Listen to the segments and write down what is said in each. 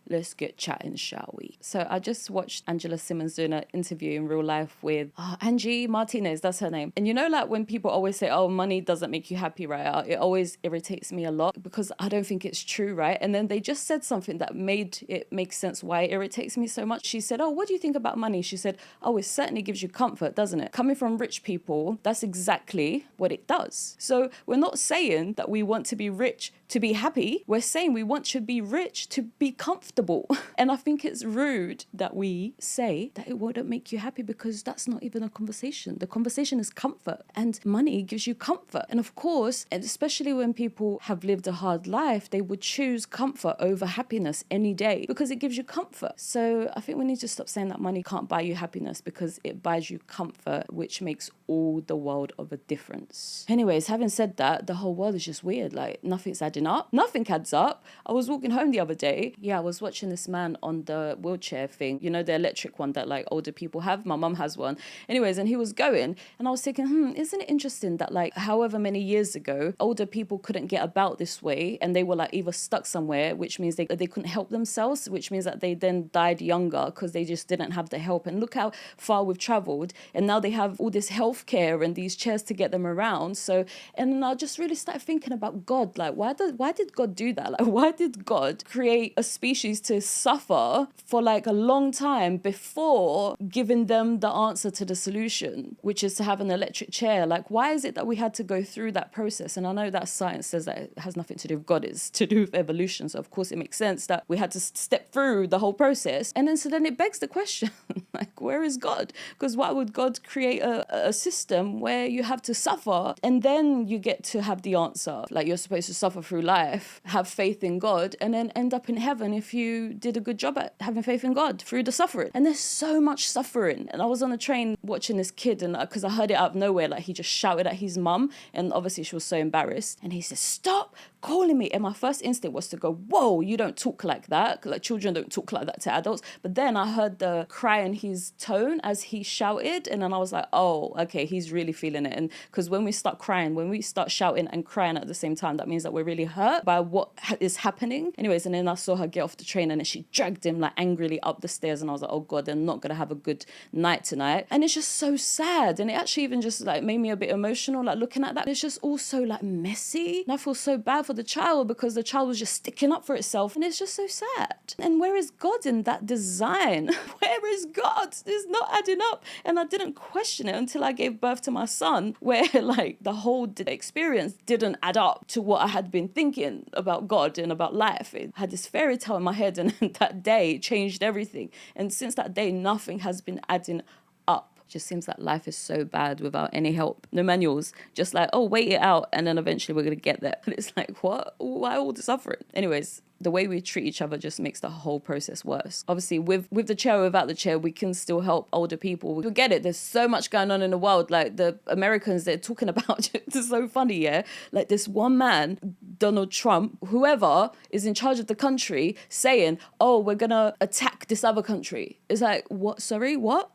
let's get chatting, shall we? So I just watched Angela Simmons doing an interview in real life with Angie Martinez, that's her name. And you know, like when people always say, oh, money doesn't make you happy, right? It always irritates me a lot because I don't think it's true, right? And then they just said something that made it make sense why it irritates me so much. She said, oh, what do you think about money? She said, oh, it certainly gives you comfort, doesn't it? Coming from rich people, that's exactly what it does. So we're not saying that we want to be rich to be happy. We're saying we want to be rich to be comfortable. And I think it's rude that we say that it wouldn't make you happy because that's not even a conversation. The conversation is comfort, and money gives you comfort. And of course, and especially when people have lived a hard life, they would choose comfort over happiness any day because it gives you comfort. So I think we need to stop saying that money can't buy you happiness because it buys you comfort, which makes all the world of a difference. Anyways, having said that, the whole world is just weird. Like nothing's adding up. Nothing adds up. I was walking home the other day. Yeah, I was watching this man on the wheelchair thing. You know, the electric one that like older people have. My mum has one. Anyways, and he was going and I was thinking, isn't it interesting that like however many years ago, older people couldn't get about this way and they were like either stuck somewhere, which means they couldn't help themselves, which means that they then died younger because they just didn't have the help. And look how far we've traveled. And now they have all this healthcare and these chairs to get them around. So, and then I just really started thinking about God. Like, why did God do that? Like, why did God create a species to suffer for like a long time before giving them the answer to the solution, which is to have an electric chair? Like, why is it that we had to go through that process? And I know that science says that it has nothing to do with God, it's to do with evolution. So of course it makes sense that we had to step through the whole process. And then so then it begs the question, like, where is God? Because why would God create a system where you have to suffer and then you get to have the answer? Like, you're supposed to suffer through life, have faith in God, and then end up in heaven if you did a good job at having faith in God through the suffering. And there's so much suffering. And I was on a train watching this kid, and because I heard it out of nowhere, like he just shouted at his mum, and obviously she was so embarrassed. And he said, "Stop calling me." And my first instinct was to go, whoa, you don't talk like that. Like, children don't talk like that to adults. But then I heard the cry in his tone as he shouted, and then I was like, oh, okay, he's really feeling it. And because when we start crying, when we start shouting and crying at the same time, that means that we're really hurt by what is happening. Anyways, and then I saw her get off the train, and then she dragged him like angrily up the stairs, and I was like, oh God, they're not gonna have a good night tonight. And it's just so sad, and it actually even just like made me a bit emotional, like looking at that. It's just also like messy, and I feel so bad for the child because the child was just sticking up for itself, and it's just so sad. And where is God in that design? Where is God? It's not adding up. And I didn't question it until I gave birth to my son, where like the whole experience didn't add up to what I had been thinking about God and about life. It had this fairy tale in my head, and that day changed everything. And since that day, nothing has been adding up. Just seems like life is so bad without any help. No manuals. Just like, oh, wait it out and then eventually we're going to get there. And it's like, what? Why all the suffering? Anyways, the way we treat each other just makes the whole process worse. Obviously, with the chair or without the chair, we can still help older people. We get it. There's so much going on in the world. Like the Americans, they're talking about, it's so funny, yeah? Like this one man, Donald Trump, whoever is in charge of the country, saying, oh, we're going to attack this other country. It's like, what? Sorry, what?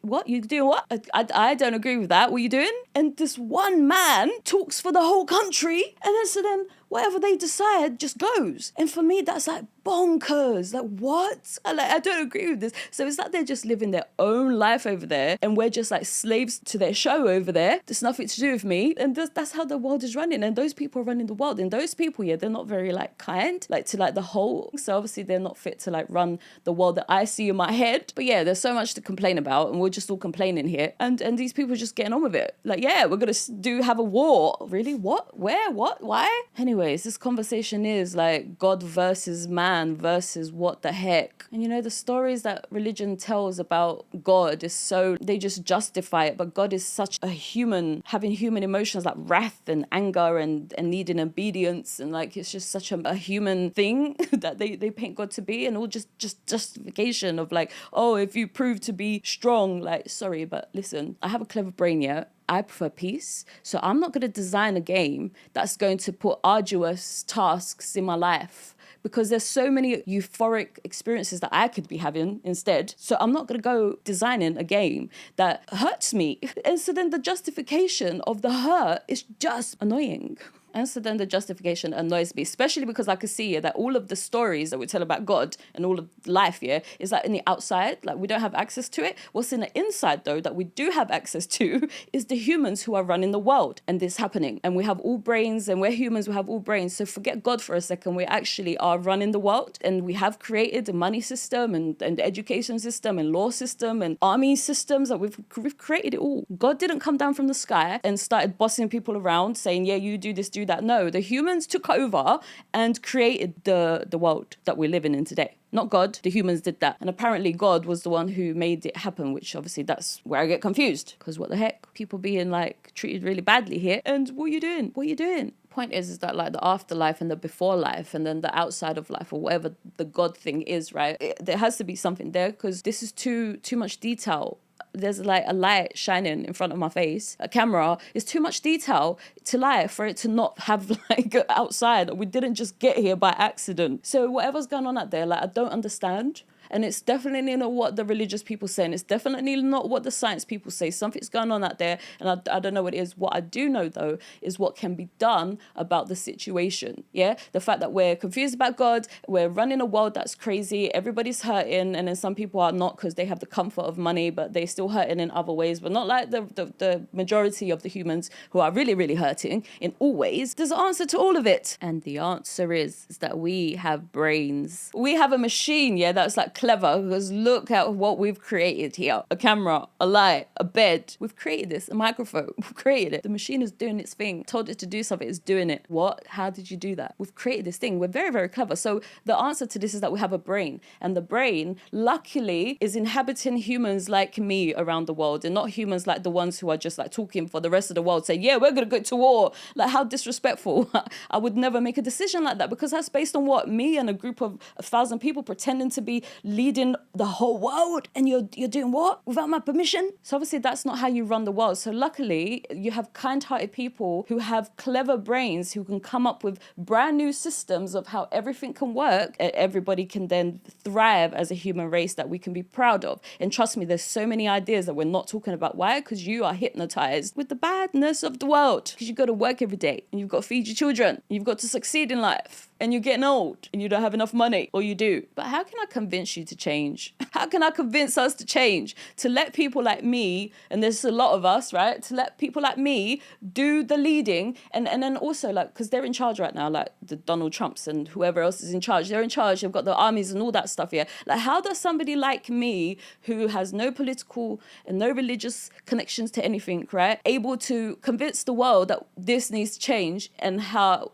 What? You doing what? I don't agree with that. What are you doing? And this one man talks for the whole country. And then whatever they decide just goes. And for me, that's like bonkers. Like, what? I don't agree with this. So it's like they're just living their own life over there, and we're just like slaves to their show over there. There's nothing to do with me. And that's how the world is running. And those people are running the world. And those people, yeah, they're not very like kind, like to like the whole. So obviously they're not fit to like run the world that I see in my head. But yeah, there's so much to complain about, and we're just all complaining here. And these people are just getting on with it. Like, yeah, we're going to have a war. Really? What? Where? What? Why? Anyways, this conversation is like God versus man versus what the heck. And you know, the stories that religion tells about God is so, they just justify it. But God is such a human, having human emotions like wrath and anger and needing obedience. And like, it's just such a human thing that they paint God to be. And all just justification of like, oh, if you prove to be strong, like, sorry, but listen, I have a clever brain, yeah? I prefer peace. So I'm not going to design a game that's going to put arduous tasks in my life, because there's so many euphoric experiences that I could be having instead. So I'm not going to go designing a game that hurts me. And so then the justification of the hurt is just annoying. And so then the justification annoys me, especially because I could see that all of the stories that we tell about God and all of life, is like in the outside, like we don't have access to it. What's in the inside, though, that we do have access to is the humans who are running the world and this happening. And we have all brains, and we're humans, we have all brains. So forget God for a second. We actually are running the world, and we have created a money system and education system and law system and army systems that we've created it all. God didn't come down from the sky and started bossing people around saying, yeah, you do this, do that. No, the humans took over and created the world that we're living in today. Not God, the humans did that. And apparently God was the one who made it happen, which obviously that's where I get confused. Because what the heck? People being like treated really badly here. And what are you doing? What are you doing? Point is that like the afterlife and the before life and then the outside of life or whatever the God thing is, right? There has to be something there because this is too much detail. There's like a light shining in front of my face. A camera is too much detail to life for it to not have like outside. We didn't just get here by accident. So whatever's going on out there, like I don't understand. And it's definitely not what the religious people say. And it's definitely not what the science people say. Something's going on out there. And I don't know what it is. What I do know, though, is what can be done about the situation. Yeah. The fact that we're confused about God. We're running a world that's crazy. Everybody's hurting. And then some people are not because they have the comfort of money, but they're still hurting in other ways. But not like the majority of the humans who are really, really hurting in all ways. There's an answer to all of it. And the answer is that we have brains. We have a machine, that's like clever, because look at what we've created here. A camera, a light, a bed. We've created this, a microphone. We've created it. The machine is doing its thing. Told it to do something, it's doing it. What? How did you do that? We've created this thing. We're very, very clever. So the answer to this is that we have a brain. And the brain, luckily, is inhabiting humans like me around the world, and not humans like the ones who are just like talking for the rest of the world, saying, yeah, we're going to go to war. Like, how disrespectful. I would never make a decision like that, because that's based on what? Me and a group of 1,000 people pretending to be leading the whole world, and you're doing what without my permission? So obviously that's not how you run the world. So luckily you have kind-hearted people who have clever brains who can come up with brand new systems of how everything can work, and everybody can then thrive as a human race that we can be proud of. And trust me, there's so many ideas that we're not talking about. Why? Because you are hypnotized with the badness of the world, because you've got to work every day and you've got to feed your children, you've got to succeed in life, and you're getting old and you don't have enough money, or you do. But how can I convince you to change? How can I convince us to change? To let people like me, and there's a lot of us, right? To let people like me do the leading, and then also like, because they're in charge right now, like the Donald Trumps and whoever else is in charge. They're in charge. They've got the armies and all that stuff here. Like, how does somebody like me, who has no political and no religious connections to anything, right, able to convince the world that this needs to change, and how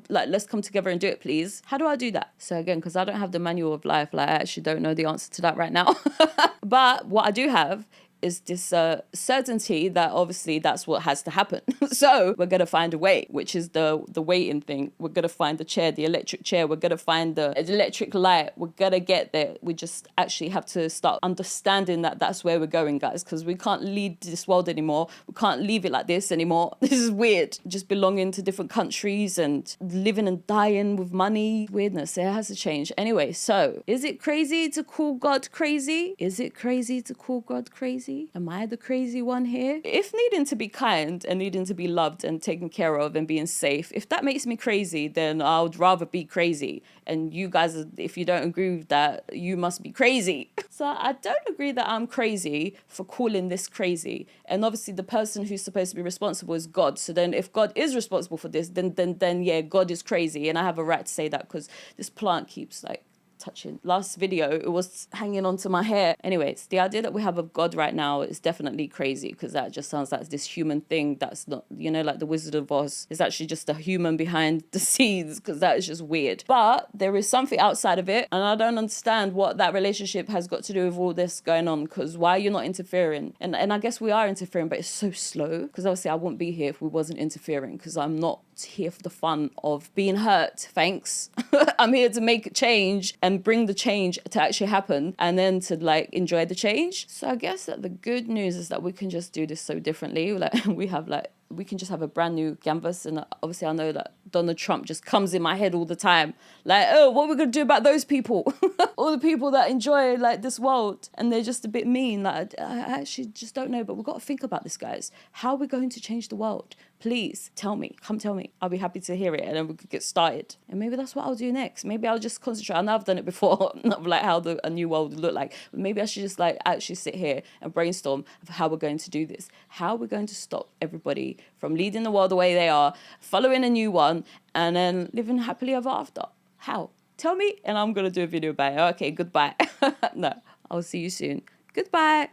like, let's come together and do it, please? How do I do that? So again, because I don't have the manual of life, like I actually don't know the answer to that right now. But what I do have is this certainty that obviously that's what has to happen. So we're going to find a way, which is the waiting thing. We're going to find the chair, the electric chair. We're going to find the electric light. We're going to get there. We just actually have to start understanding that that's where we're going, guys, because we can't lead this world anymore. We can't leave it like this anymore. This is weird. Just belonging to different countries and living and dying with money. Weirdness. It has to change. Anyway, so is it crazy to call God crazy? Is it crazy to call God crazy? Am I the crazy one here? If needing to be kind and needing to be loved and taken care of and being safe, if that makes me crazy, then I would rather be crazy. And you guys, if you don't agree with that, you must be crazy. So I don't agree that I'm crazy for calling this crazy. And obviously the person who's supposed to be responsible is God. So then if God is responsible for this, then yeah, God is crazy. And I have a right to say that, because this plant keeps like touching. Last video, it was hanging onto my hair. Anyways, the idea that we have of God right now is definitely crazy, because that just sounds like this human thing that's not, like the Wizard of Oz is actually just a human behind the scenes, because that is just weird. But there is something outside of it, and I don't understand what that relationship has got to do with all this going on, because why are you not interfering? And I guess we are interfering, but it's so slow, because obviously I wouldn't be here if we wasn't interfering, because I'm not here for the fun of being hurt. Thanks. I'm here to make a change and bring the change to actually happen, and then to like enjoy the change. So I guess that the good news is that we can just do this so differently. Like we have like we can just have a brand new canvas. And obviously I know that Donald Trump just comes in my head all the time. Like, oh, what are we going to do about those people? All the people that enjoy like this world and they're just a bit mean. Like, I actually just don't know, but we've got to think about this, guys. How are we going to change the world? Please tell me. Come tell me. I'll be happy to hear it, and then we could get started. And maybe that's what I'll do next. Maybe I'll just concentrate. I know I've done it before, not like how a new world would look like. But maybe I should just like actually sit here and brainstorm of how we're going to do this. How we're going to stop everybody from leading the world the way they are, following a new one, and then living happily ever after. How? Tell me, and I'm going to do a video about it. Okay, goodbye. No, I'll see you soon. Goodbye.